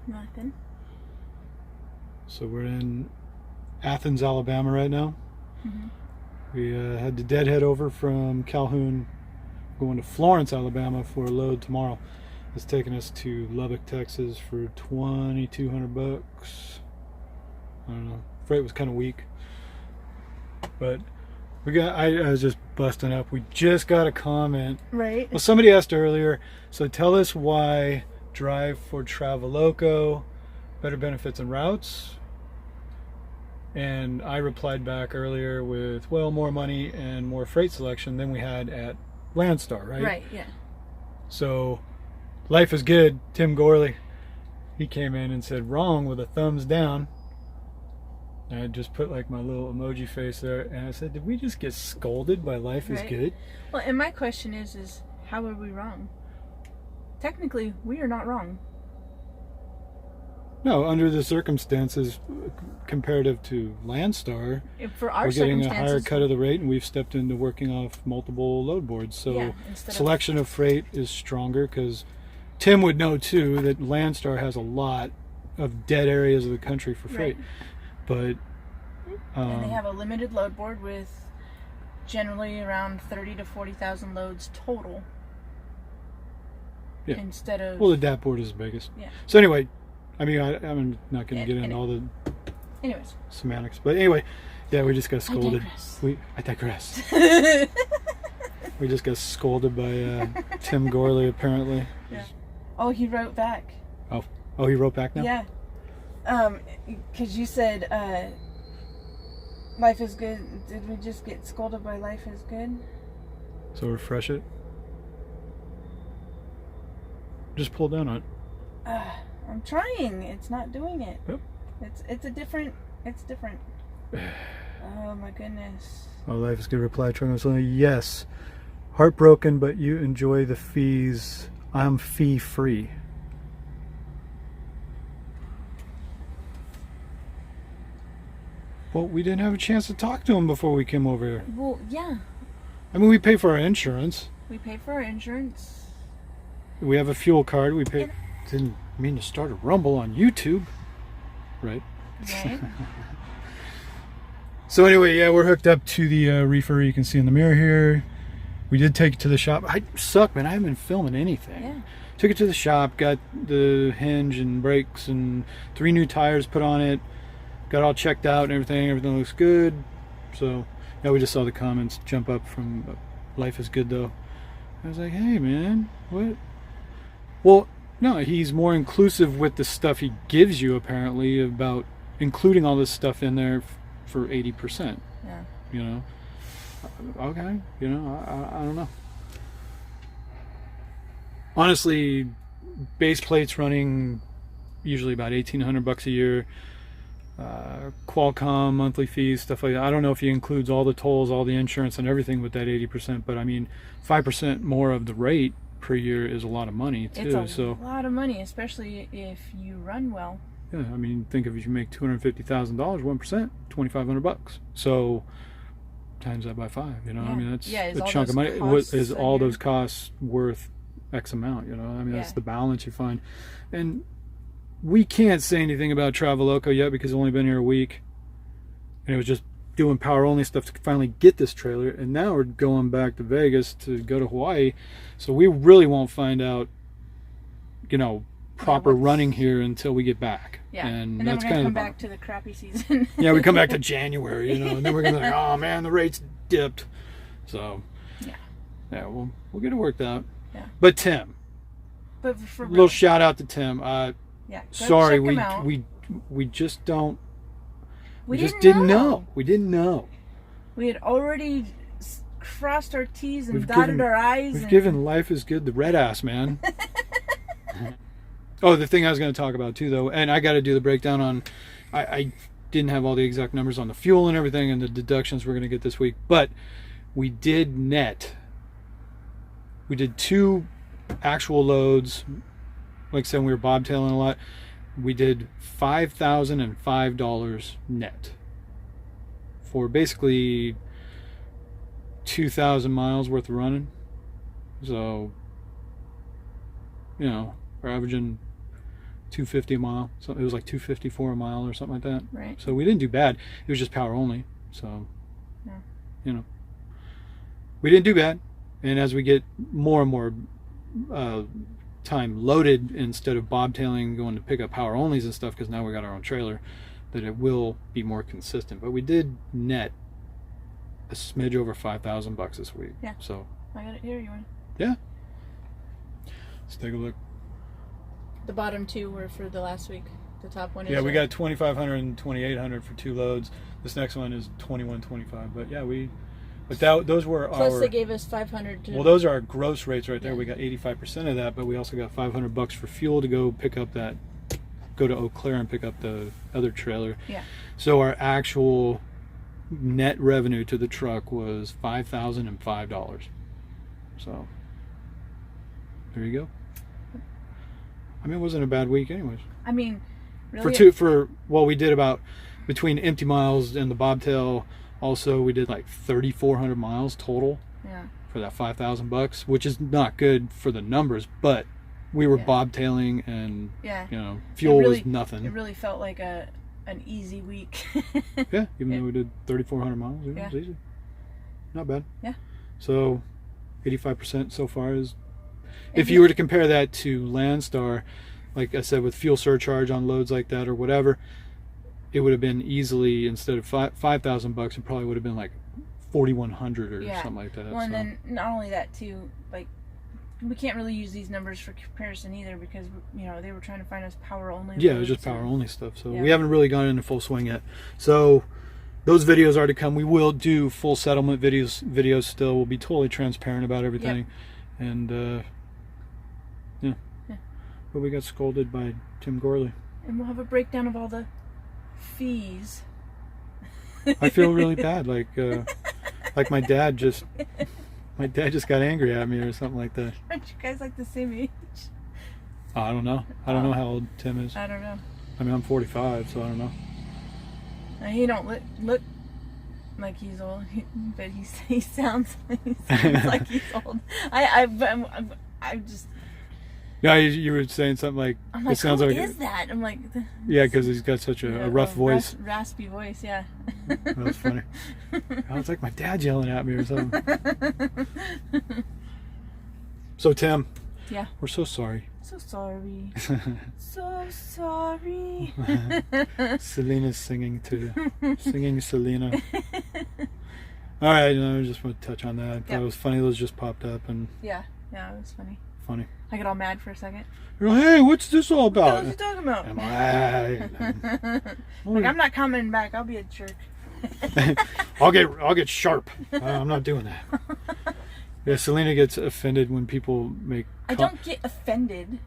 Nothing. So we're in Athens, Alabama right now. Mm-hmm. We had to deadhead over from Calhoun, going to Florence, Alabama for a load tomorrow. It's taking us to Lubbock, Texas for $2,200. I don't know. Freight was kind of weak, but I was just busting up. We just got a comment. Right. Well, somebody asked earlier. So tell us why drive for Traveloco, better benefits and routes. And I replied back earlier with, well, more money and more freight selection than we had at Landstar, right? Right. Yeah. So, life is good. Tim Gorley, he came in and said wrong with a thumbs down. And I just put like my little emoji face there, and I said, did we just get scolded by Life is Good? Well, and my question is how are we wrong? Technically, we are not wrong. No, under the circumstances, comparative to Landstar, For our we're getting a higher cut of the rate, and we've stepped into working off multiple load boards. So selection of freight is stronger, because Tim would know too that Landstar has a lot of dead areas of the country for freight. But and they have a limited load board with generally around 30 to 40,000 loads total. Yeah. Instead of the DAP board is the biggest. Yeah. So anyway, I mean, I'm not going to get into all the semantics, but anyway, yeah, we just got scolded. I digress. We just got scolded by Tim Gorley, apparently. Yeah. Oh, he wrote back. Oh, he wrote back now? Yeah. Because you said, Life is Good. Did we just get scolded by Life is Good? So refresh it. Just pull down on it. I'm trying. It's not doing it. Yep. It's different. Oh my goodness. Oh, Life is Good reply. Truckingwithselena. Yes. Heartbroken, but you enjoy the fees. I'm fee free. Well, we didn't have a chance to talk to him before we came over here. Well, yeah. I mean, we pay for our insurance. We pay for our insurance. We have a fuel card. We pay. Didn't mean to start a rumble on YouTube. Right. So anyway, yeah, we're hooked up to the reefer you can see in the mirror here. We did take it to the shop. I suck, man. I haven't been filming anything. Yeah. Took it to the shop, got the hinge and brakes and 3 new tires put on it. Got all checked out and everything. Everything looks good. So, yeah, we just saw the comments jump up from Life is Good, though. I was like, hey, man, what? Well, no, he's more inclusive with the stuff he gives you, apparently, about including all this stuff in there for 80%. Yeah. You know? Okay. You know, I don't know. Honestly, base plates running usually about $1,800 a year. Qualcomm monthly fees, stuff like that. I don't know if he includes all the tolls, all the insurance, and everything with that 80%, but I mean, 5% more of the rate per year is a lot of money too. It's a lot of money, especially if you run well. Yeah, I mean, think if you make $250,000, 1%, $2,500. So times that by 5. You know, I mean, that's a chunk of money. Is all those costs worth X amount? You know, I mean, that's the balance you find, and we can't say anything about Traveloco yet because it's only been here a week. And it was just doing power only stuff to finally get this trailer. And now we're going back to Vegas to go to Hawaii. So we really won't find out, you know, proper running here until we get back. Yeah. And then that's we're going to come back to the crappy season. Yeah, we come back to January, you know, and then we're going to be like, oh man, the rates dipped. So, yeah, we'll get it worked out. Yeah. But Tim. But for little shout out to Tim. Yeah, sorry, we just don't. We just didn't know. We didn't know. We had already crossed our T's and dotted our I's. We've given Life is Good the red ass, man. Oh, the thing I was going to talk about too, though, and I got to do the breakdown on. I didn't have all the exact numbers on the fuel and everything, and the deductions we're going to get this week, but we did net. We did 2 actual loads. Like I said, we were bobtailing a lot. We did $5,005 net for basically 2,000 miles worth of running. So, you know, we're averaging $250 a mile. So it was like $254 a mile or something like that. Right. So we didn't do bad. It was just power only. So, yeah. You know, we didn't do bad. And as we get more and more time loaded, instead of bobtailing, going to pick up power onlys and stuff, because now we got our own trailer, that it will be more consistent. But we did net a smidge over $5,000 this week. Yeah. So I got it here. You want? Yeah. Let's take a look. The bottom two were for the last week. The top one is. Yeah, we got 2,500 and 2,800 for 2 loads. This next one is 2,125. But yeah, those were plus they gave us 500. Well, those are our gross rates right there. Yeah. We got 85% of that, but we also got $500 for fuel to go to Eau Claire and pick up the other trailer. Yeah. So our actual net revenue to the truck was $5,005. So there you go. I mean, it wasn't a bad week anyways. I mean, really we did about, between empty miles and the bobtail, also we did like 3,400 miles total. Yeah. For that $5,000, which is not good for the numbers, but we were bobtailing, and fuel was nothing. It really felt like an easy week. Yeah, even though we did 3,400 miles, it was easy. Not bad. Yeah. So 85% so far is. If you were to compare that to Landstar, like I said, with fuel surcharge on loads like that or whatever, it would have been easily, instead of $5,000, it probably would have been like 4,100 or something like that. Well, and then not only that too, like we can't really use these numbers for comparison either, because they were trying to find us power only. Yeah, it was just power only stuff. So we haven't really gone into full swing yet. So those videos are to come. We will do full settlement videos still. We'll be totally transparent about everything. Yep. And yeah. But we got scolded by Tim Gorley. And we'll have a breakdown of all the fees. I feel really bad, like my dad just got angry at me or something like that. Aren't you guys like the same age? Oh, I don't know. I don't know how old Tim is. I don't know. I mean, I'm 45, so I don't know. He don't look like he's old, but he sounds like he's old. I just. Yeah, you were saying something like, I'm like, it sounds who like is that? I'm like, yeah, because he's got such a rough voice, raspy voice. Yeah. That was funny. I was like, my dad's yelling at me or something. So Tim, yeah, we're so sorry. So sorry. So sorry. Selena's singing Selena. All right, I just want to touch on that. It was funny. Those just popped up, and yeah, it was funny. I get all mad for a second. You're like, hey, what's this all about? What are you talking about? I'm not commenting back. I'll be a jerk. I'll get sharp. I'm not doing that. Yeah, Selena gets offended when people make. I don't get offended.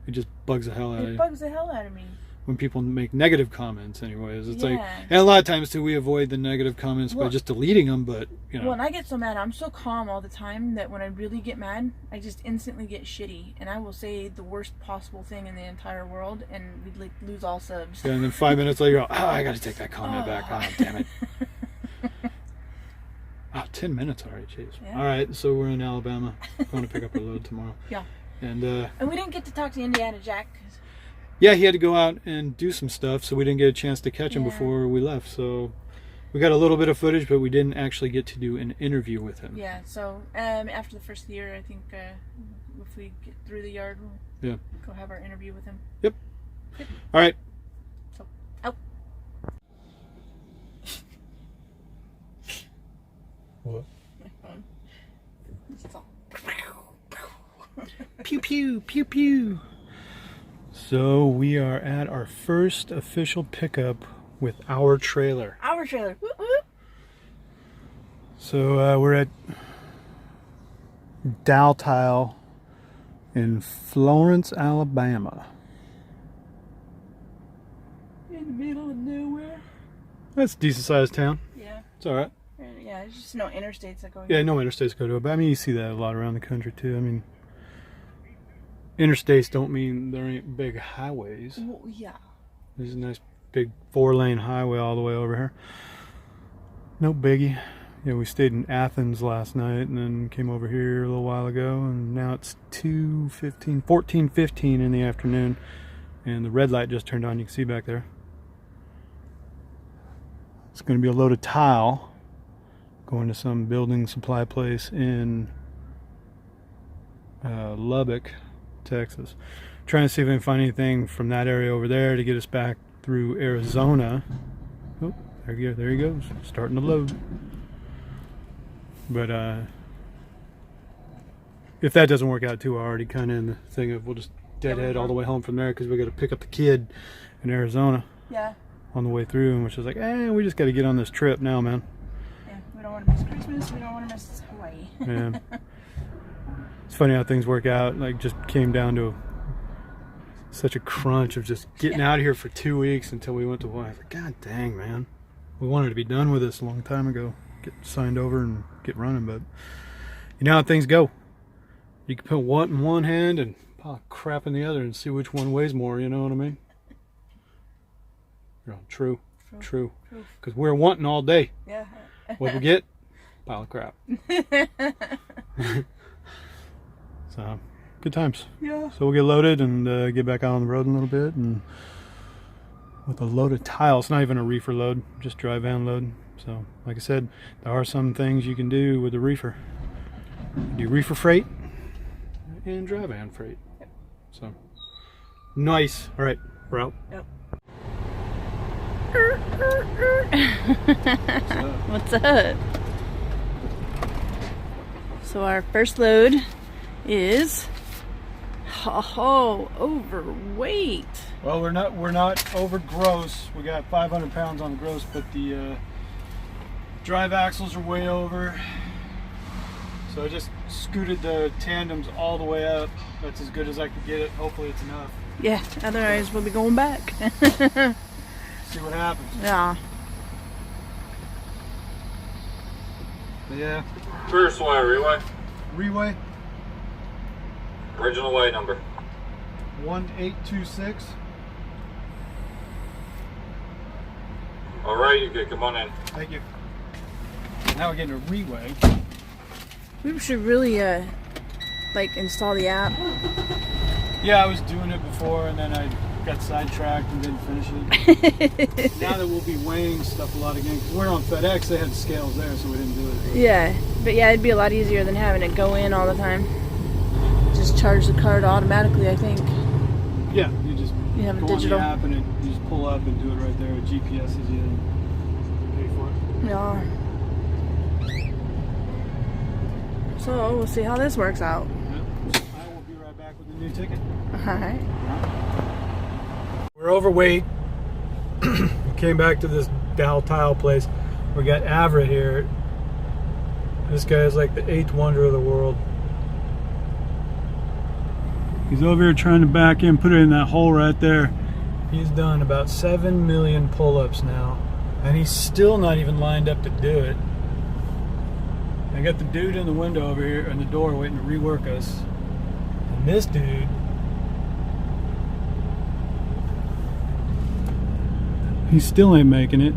It just bugs the hell out of you. It bugs the hell out of me. When people make negative comments, anyways, it's like, and a lot of times too, we avoid the negative comments by just deleting them. But Well, and I get so mad. I'm so calm all the time that when I really get mad, I just instantly get shitty, and I will say the worst possible thing in the entire world, and we'd like lose all subs. Yeah, and then 5 minutes later, you go, I got to take that comment back. Oh, damn it. 10 minutes already, jeez. Yeah. All right, so we're in Alabama. Going to pick up our load tomorrow. Yeah. And we didn't get to talk to Indiana Jack. Yeah, he had to go out and do some stuff, so we didn't get a chance to catch him before we left. So we got a little bit of footage, but we didn't actually get to do an interview with him. Yeah, so after the first of the year, I think if we get through the yard, we'll go have our interview with him. Yep. All right. So, out. What? My phone. Pew, pew, pew, pew. So we are at our first official pickup with our trailer. Our trailer. Whoop, whoop. So we're at Daltile in Florence, Alabama. In the middle of nowhere. That's a decent sized town. Yeah. It's alright. Yeah, there's just no interstates that go here. Yeah, no interstates go to it. But I mean, you see that a lot around the country too. I mean, interstates don't mean there ain't big highways. Well, yeah. There's a nice big 4-lane highway all the way over here. No biggie. Yeah, we stayed in Athens last night and then came over here a little while ago, and now it's 14:15 in the afternoon. And the red light just turned on, you can see back there. It's going to be a load of tile going to some building supply place in Lubbock, Texas. Trying to see if we can find anything from that area over there to get us back through Arizona. Oh, there he goes, starting to load. But if that doesn't work out too, I'm already kind of in the thing of we'll just deadhead all the way home from there, because we got to pick up the kid in Arizona. Yeah. On the way through, and which was like, we just got to get on this trip now, man. Yeah, we don't want to miss Christmas. We don't want to miss Hawaii. Yeah. It's funny how things work out. Like, just came down to such a crunch of just getting out of here for 2 weeks until we went to Hawaii. Like, God dang, man. We wanted to be done with this a long time ago. Get signed over and get running, but you know how things go. You can put one in one hand and pile crap in the other and see which one weighs more, you know what I mean? True. Because we're wanting all day. Yeah. What we get? Pile of crap. So, good times. Yeah. So we'll get loaded and get back out on the road a little bit, and with a load of tile. It's not even a reefer load, just dry van load. So, like I said, there are some things you can do with the reefer. Do reefer freight and dry van freight. Yep. So, nice. All right, we're out. Yep. What's up? What's up? So our first load is overweight. Well, we're not over gross. We got 500 pounds on the gross, but the drive axles are way over. So I just scooted the tandems all the way up. That's as good as I could get it. Hopefully it's enough. Yeah, otherwise we'll be going back. See what happens. Yeah. But yeah. First way, Reway. Reway. Original way number. 1826. All right, you can come on in. Thank you. Now we're getting a reway. We should really like install the app. Yeah, I was doing it before, and then I got sidetracked and didn't finish it. Now that we'll be weighing stuff a lot again, because we're on FedEx, they had scales there, so we didn't do it. But yeah, but yeah, it'd be a lot easier than having it go in all the time. Just charge the card automatically, I think. Yeah, you have go a digital on the app and you just pull up and do it right there. It GPSes you and pay for it. Yeah. So we'll see how this works out. Yep. I will be right back with a new ticket. Alright. We're overweight. We came back to this Dow tile place. We got Averitt here. This guy is like the 8th wonder of the world. He's over here trying to back in, put it in that hole right there. He's done about 7 million pull-ups now, and he's still not even lined up to do it. I got the dude in the window over here, in the door, waiting to rework us. And this dude, he still ain't making it.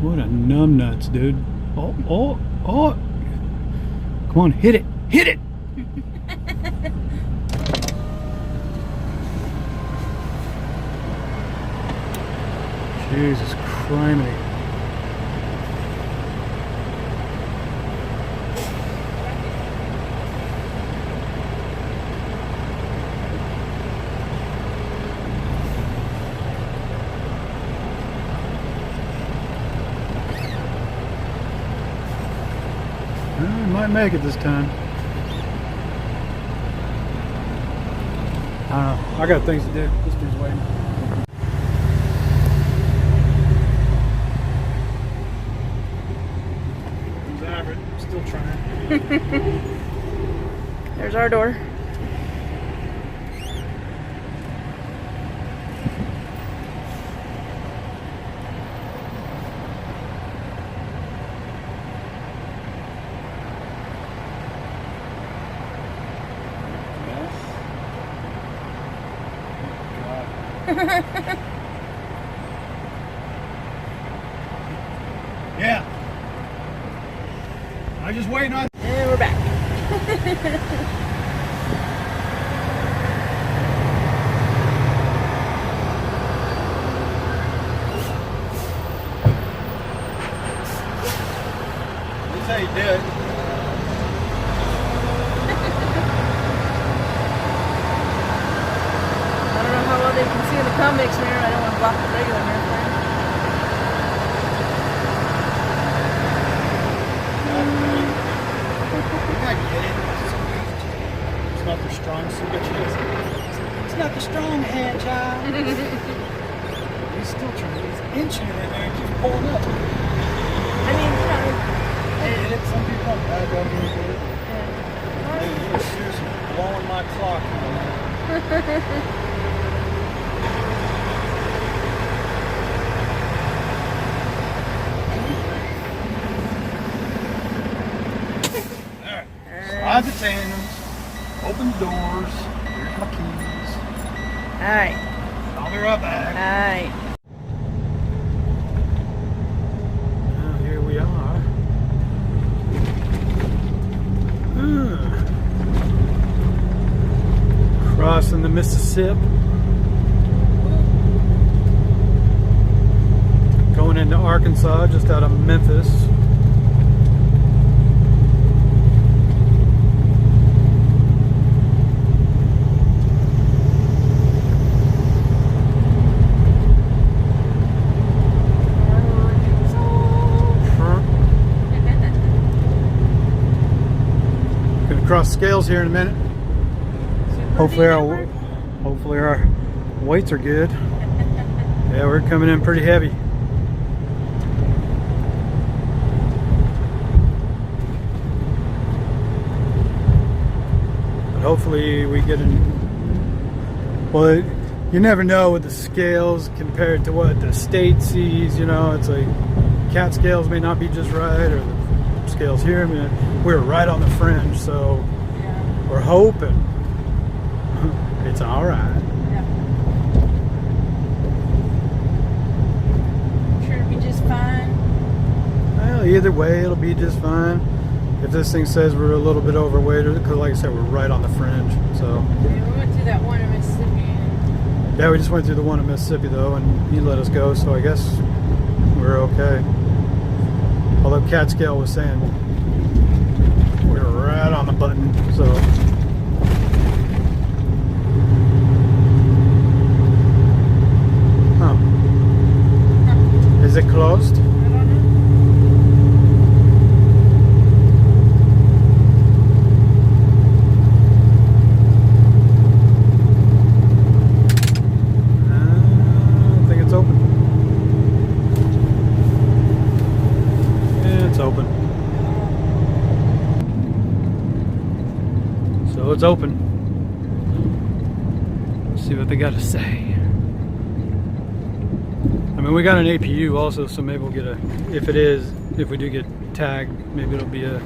What a numbnuts, dude. Oh. Come on, hit it. Hit it! Jesus criminy. Might make it this time. I don't know. I got things to do. This dude's waiting. There's Averitt. Still trying. There's our door. Yeah. I'm just waiting on. And we're back. how you do it. I don't know how well they can see in the convex mirror. I don't want to block the regular mirror frame. I get it. It's not the strong suit. It's not the strong hand, child. He's still trying. He's inching it in there and keeps pulling up. I mean, I get it. Some people don't get it. Hey, you're seriously blowing my clock. Slide the tandems, open the doors, here's my keys. Alright. I'll be right back. Alright. Well, here we are. Crossing the Mississippi. Going into Arkansas, just out of Memphis. Cross scales here in a minute. Hopefully our weights are good. Yeah, we're coming in pretty heavy. But hopefully we get in. Well, you never know with the scales compared to what the state sees. You know, it's like cat scales may not be just right, or the scales here. I mean, we're right on the fringe, so yeah. We're hoping it's all right. Yeah. Sure, it'll be just fine. Well, either way, it'll be just fine. If this thing says we're a little bit overweight, because like I said, we're right on the fringe. So. Yeah, we went through that one in Mississippi. Yeah, we just went through the one in Mississippi though, and he let us go, so I guess we're okay. Although Cat Scale was saying we're right on the button, so. Huh. Is it closed? I don't know. I think it's open. It's open. So it's open. Let's see what they got to say. I mean, we got an APU also, so maybe we'll get a, if we do get tagged, maybe it'll be a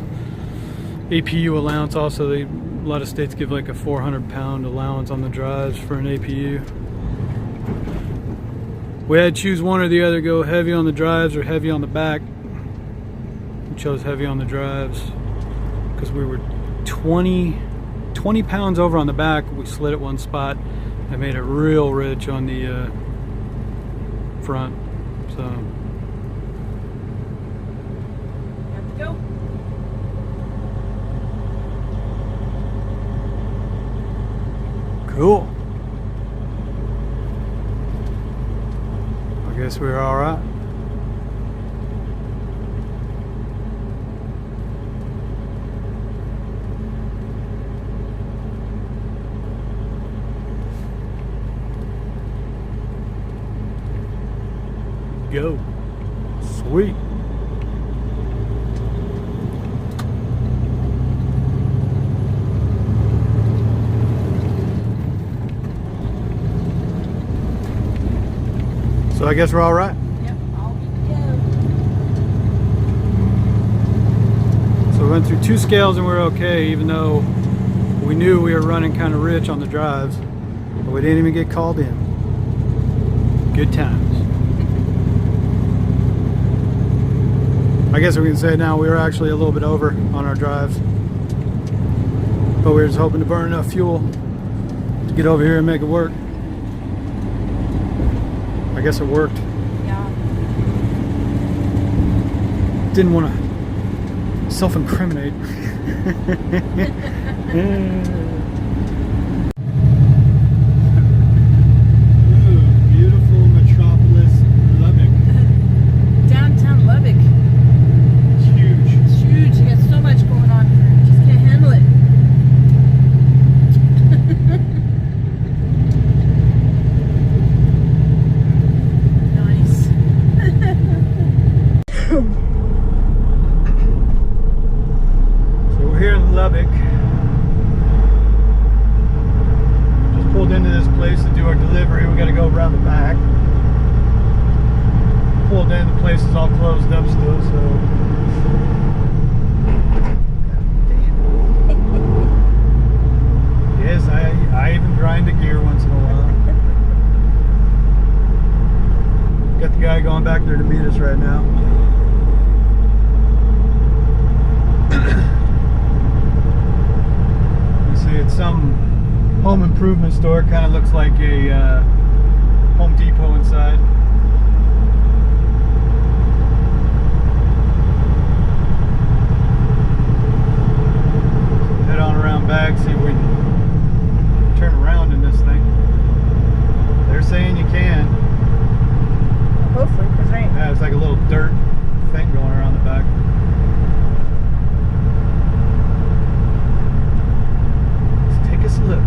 APU allowance also. A lot of states give like a 400-pound allowance on the drives for an APU. We had to choose one or the other, go heavy on the drives or heavy on the back. We chose heavy on the drives because we were 20 pounds over on the back. We slid at one spot and made it real rich on the front. So Have to go. cool. I guess we're all right. Go. Sweet. So I guess we're all right. Yep, all good to go. So we went through 2 scales and we're okay, even though we knew we were running kind of rich on the drives, but we didn't even get called in. Good times. I guess we can say now we were actually a little bit over on our drives, but we were just hoping to burn enough fuel to get over here and make it work. I guess it worked. Yeah. Didn't want to self-incriminate. Beautiful metropolis, Lubbock. Downtown Lubbock. It's huge. It's huge. You got so much going on here. You just can't handle it. Nice. So we're here in Lubbock. Just pulled into this place to do our delivery. We got to go around the back. Pulled in, the place is all closed up still, so. Yes, I even grind a gear once in a while. Got the guy going back there to meet us right now. You see, it's some home improvement store. Kind of looks like a Home Depot inside. So head on around back, see if we can turn around in this thing. They're saying you can. Hopefully, because right. Yeah, it's like a little dirt thing going around the back. Let's take us a look.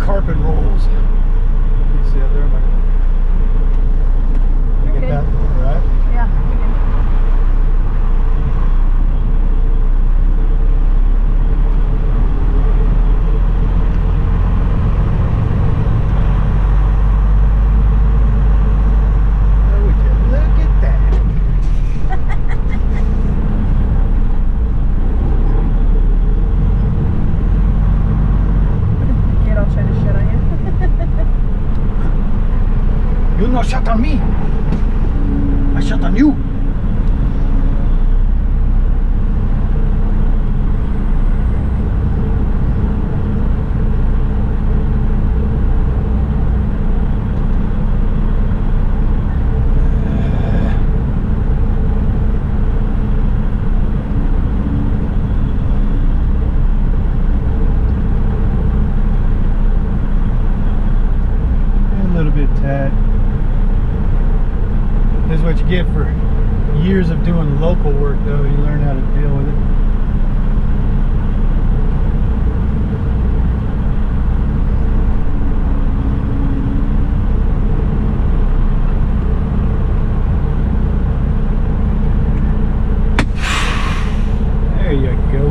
carpet rolls. You see out there? Can I get that? All right? Yeah, we can. Oh, would you look at that? Kid, I'll try to shit on you. You no shut on me. I shut on you. at. This is what you get for years of doing local work, though. You learn how to deal with it. There you go.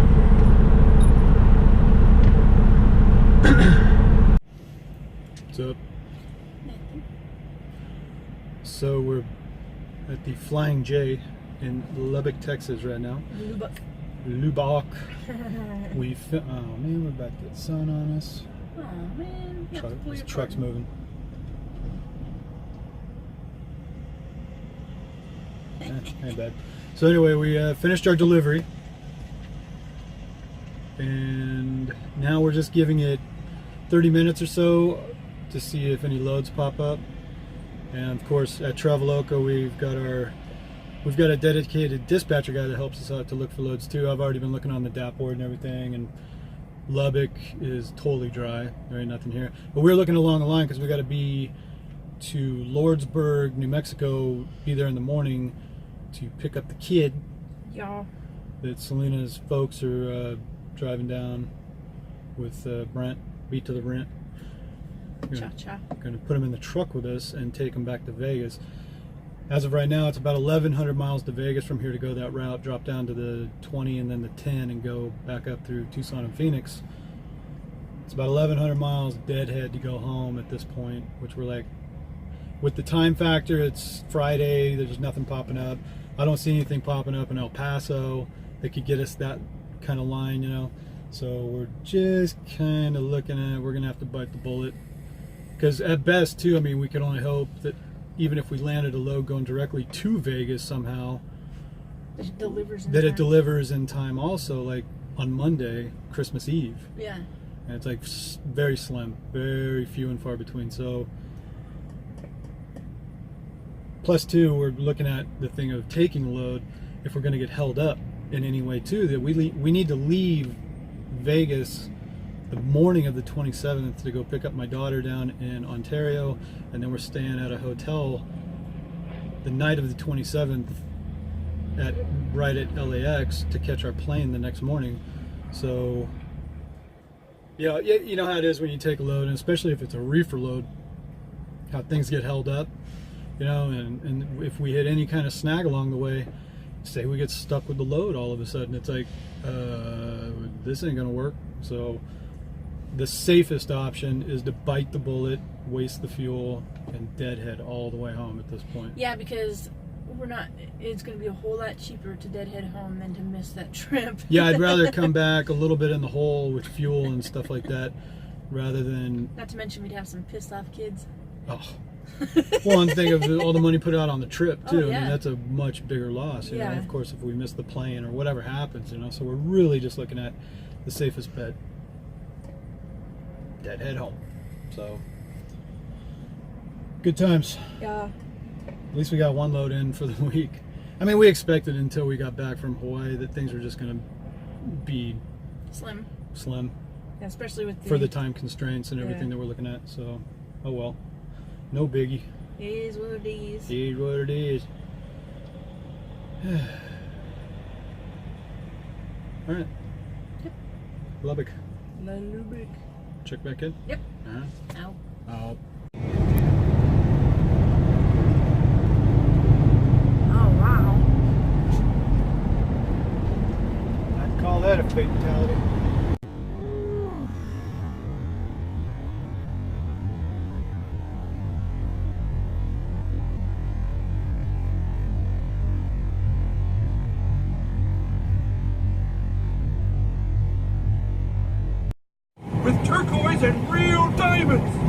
What's up? So we're at the Flying J in Lubbock, Texas right now. Lubbock. Oh man, we're about to get sun on us. Oh man. This truck's moving. Ain't bad. So anyway, we finished our delivery. And now we're just giving it 30 minutes or so to see if any loads pop up. And of course, at Traveloka, we've got a dedicated dispatcher guy that helps us out to look for loads too. I've already been looking on the DAP board and everything, and Lubbock is totally dry. There ain't nothing here. But we're looking along the line because we got to be to Lordsburg, New Mexico, be there in the morning to pick up the kid. Yeah. That Selena's folks are driving down with Brent, beat to the Brent. Cha-cha. Going to put him in the truck with us and take him back to Vegas. As of right now, it's about 1,100 miles to Vegas from here to go that route, drop down to the 20 and then the 10 and go back up through Tucson and Phoenix. It's about 1,100 miles deadhead to go home at this point, which we're like, with the time factor, it's Friday, there's nothing popping up. I don't see anything popping up in El Paso that could get us that kind of line, you know. So we're just kind of looking at it. We're going to have to bite the bullet. Because at best, too, I mean, we can only hope that even if we landed a load going directly to Vegas somehow, it delivers in time also, like on Monday, Christmas Eve. Yeah. And it's like very slim, very few and far between. So, plus two, we're looking at the thing of taking a load if we're going to get held up in any way too, that we need to leave Vegas the morning of the 27th to go pick up my daughter down in Ontario, and then we're staying at a hotel the night of the 27th right at LAX to catch our plane the next morning. So yeah, you know how it is when you take a load, and especially if it's a reefer load, how things get held up, you know, and if we hit any kind of snag along the way, say we get stuck with the load all of a sudden, it's like this ain't gonna work. So the safest option is to bite the bullet, waste the fuel, and deadhead all the way home at this point. Yeah, because it's going to be a whole lot cheaper to deadhead home than to miss that trip. Yeah, I'd rather come back a little bit in the hole with fuel and stuff like that, rather than... Not to mention we'd have some pissed off kids. Oh. Well, and think of all the money put out on the trip, too. Oh, yeah. I mean, that's a much bigger loss, you know, of course, if we miss the plane or whatever happens, you know. So we're really just looking at the safest bet. Deadhead home. So good times. Yeah. At least we got one load in for the week. I mean, we expected until we got back from Hawaii that things were just going to be slim. Yeah, especially with for the time constraints and everything that we're looking at. So, oh well, no biggie. It is what it is. It is what it is. All right. Yep. Lubbock. Lubbock. Check back in? Yep. Out. Oh, wow. I'd call that a fatality. With turquoise and real diamonds.